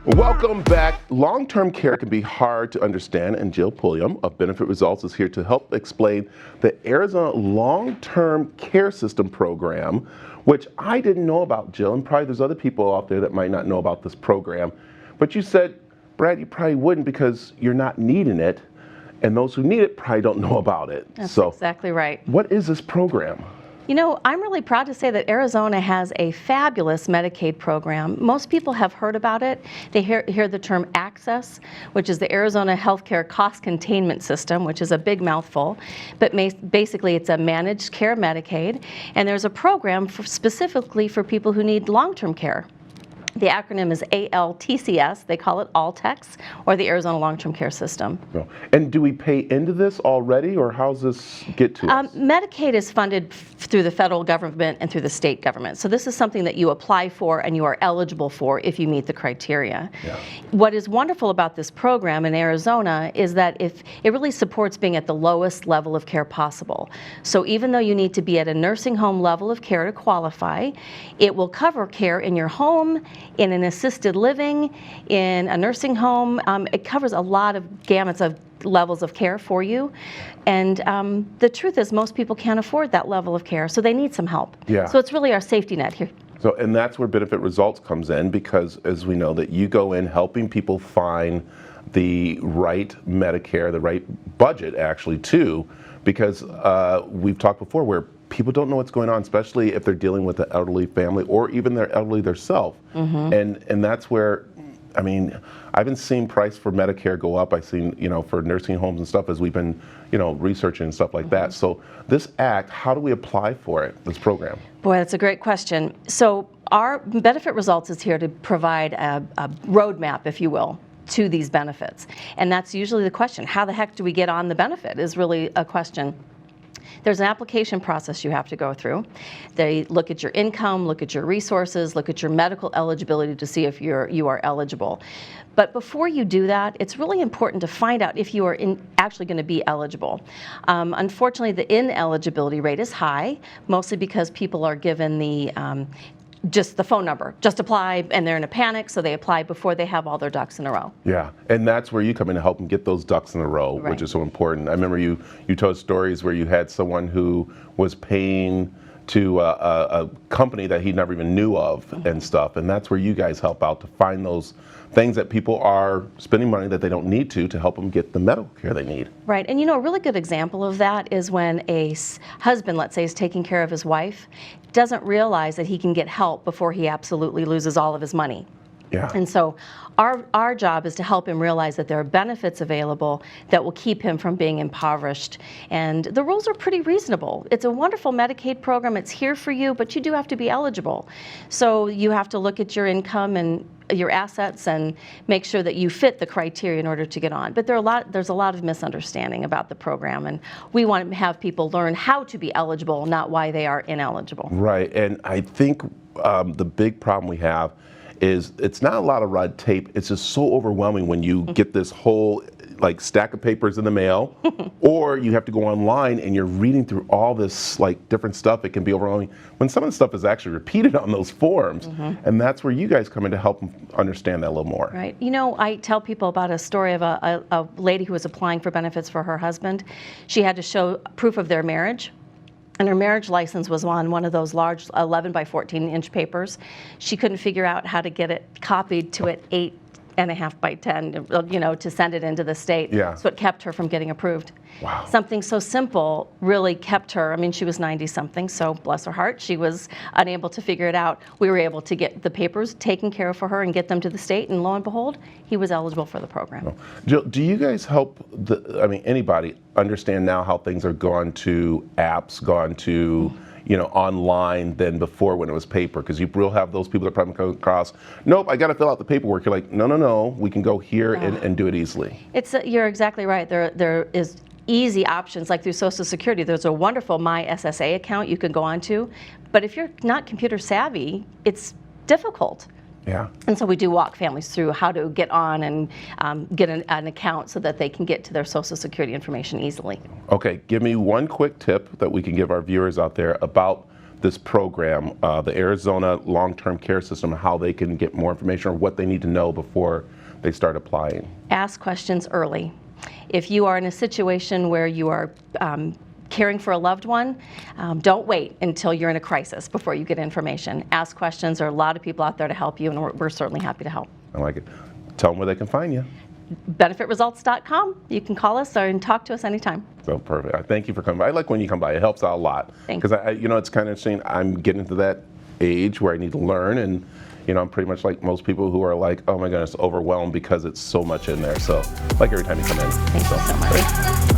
Welcome back. Long-term care can be hard to understand, and Jill Pulliam of Benefit Results is here to help explain the Arizona Long-Term Care System program, which I didn't know about, Jill, and probably there's other people out there that might not know about this program. But you said, Brad, you probably wouldn't because you're not needing it, and those who need it probably don't know about it. That's exactly right. What is this program? You know, I'm really proud to say that Arizona has a fabulous Medicaid program. Most people have heard about it. They hear the term AHCCCS, which is the Arizona Healthcare Cost Containment System, which is a big mouthful. But basically, it's a managed care Medicaid, and there's a program specifically for people who need long-term care. The acronym is ALTCS. They call it ALTEX, or the Arizona Long-Term Care System. Oh. And do we pay into this already, or how does this get to us? Medicaid is funded through the federal government and through the state government. So this is something that you apply for and you are eligible for if you meet the criteria. Yeah. What is wonderful about this program in Arizona is that if it really supports being at the lowest level of care possible. So even though you need to be at a nursing home level of care to qualify, it will cover care in your home, in an assisted living, in a nursing home. It covers a lot of gamuts of levels of care for you. And the truth is most people can't afford that level of care, so they need some help. Yeah. So it's really our safety net here. So, and that's where Benefit Results comes in, because as we know that you go in helping people find the right Medicare, the right budget actually too, because we've talked before where people don't know what's going on, especially if they're dealing with an elderly family or even they're elderly themselves. Mm-hmm. And that's where, I mean, I've been seeing price for Medicare go up. I've seen, for nursing homes and stuff as we've been, researching and stuff like that. So this act, how do we apply for it, this program? Boy, that's a great question. So our Benefit Results is here to provide a roadmap, if you will, to these benefits. And that's usually the question. How the heck do we get on the benefit is really a question. There's an application process you have to go through. They look at your income, look at your resources, look at your medical eligibility to see if you are eligible. But before you do that, it's really important to find out if you are actually going to be eligible. Unfortunately, the ineligibility rate is high, mostly because people are given just the phone number, just apply, and they're in a panic, so they apply before they have all their ducks in a row. Yeah, and that's where you come in to help them get those ducks in a row, right, which is so important. I remember you told stories where you had someone who was paying to a company that he never even knew of, mm-hmm, and stuff, and that's where you guys help out to find those things that people are spending money that they don't need to help them get the medical care they need. Right, and a really good example of that is when a husband, let's say, is taking care of his wife, doesn't realize that he can get help before he absolutely loses all of his money. Yeah. And so our job is to help him realize that there are benefits available that will keep him from being impoverished. And the rules are pretty reasonable. It's a wonderful Medicaid program. It's here for you, but you do have to be eligible. So you have to look at your income and your assets and make sure that you fit the criteria in order to get on. But there's a lot of misunderstanding about the program, and we want to have people learn how to be eligible, not why they are ineligible. Right, and I think the big problem we have is it's not a lot of red tape. It's just so overwhelming when you get this whole stack of papers in the mail, or you have to go online and you're reading through all this different stuff. It can be overwhelming when some of the stuff is actually repeated on those forms. Mm-hmm. And that's where you guys come in to help them understand that a little more. Right. I tell people about a story of a lady who was applying for benefits for her husband. She had to show proof of their marriage. And her marriage license was on one of those large 11 by 14 inch papers. She couldn't figure out how to get it copied to an 8.5 by 10, to send it into the state. Yeah. So it kept her from getting approved. Wow. Something so simple really kept her. I mean, she was 90 something, so bless her heart, she was unable to figure it out. We were able to get the papers taken care of for her and get them to the state, and lo and behold, he was eligible for the program. Oh. Jill, do you guys help anybody understand now how things are gone to apps, gone to online than before when it was paper? Because you will have those people that probably come across, nope, I got to fill out the paperwork. You're like, no, we can go here and do it easily. You're exactly right. There is easy options like through Social Security. There's a wonderful My SSA account you can go on to, but if you're not computer savvy, it's difficult. Yeah. And so we do walk families through how to get on and get an account so that they can get to their Social Security information easily. Okay, give me one quick tip that we can give our viewers out there about this program, the Arizona Long-Term Care System, how they can get more information or what they need to know before they start applying? Ask questions early. If you are in a situation where you are caring for a loved one, don't wait until you're in a crisis before you get information. Ask questions. There are a lot of people out there to help you, and we're certainly happy to help. I like it. Tell them where they can find you. BenefitResults.com. You can call us or talk to us anytime. So perfect. I thank you for coming by. I like when you come by. It helps out a lot. Thanks. Because it's kind of interesting. I'm getting to that age where I need to learn, and I'm pretty much like most people who are like, oh my goodness, overwhelmed because it's so much in there. So, like every time you come in. Thank you so much.